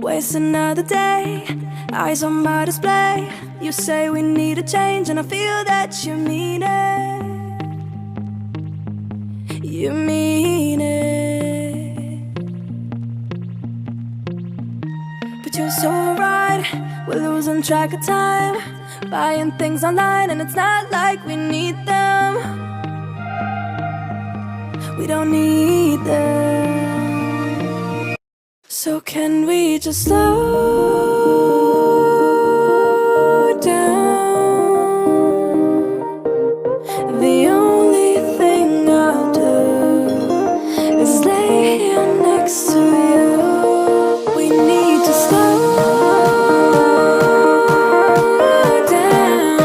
Waste another day, eyes on my display. You say we need a change, and I feel that you mean it. You mean it. But you're so right, we're losing track of time, buying things online, and it's not like we need them. We don't need them. So can we just slow down? The only thing I'll do is lay here next to you. We need to slow down.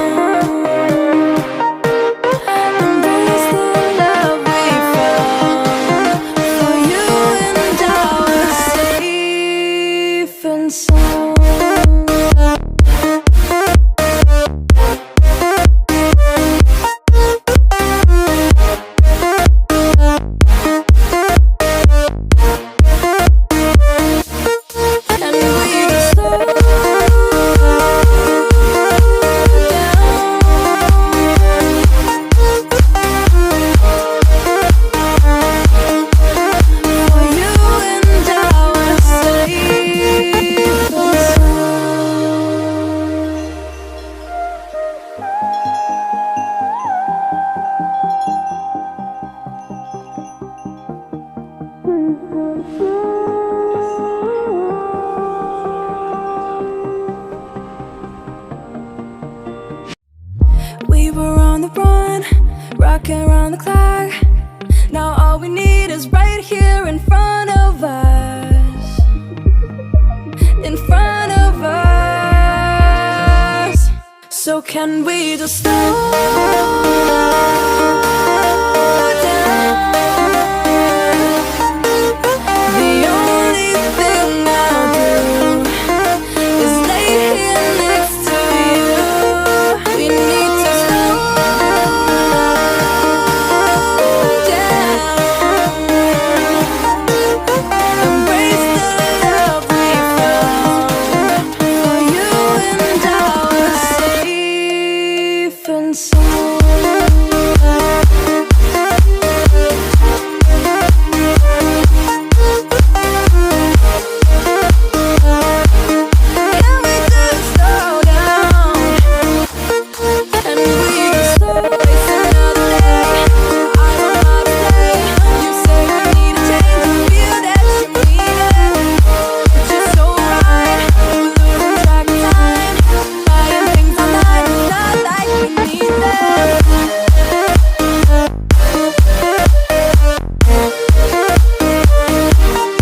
Embrace the love we found. For you and I were safe and sound. And we just slow down. For you and I were safe and We were on the run, rocking around the clock. Now all we need is right here in front of us. In front of us. So can we just slow down?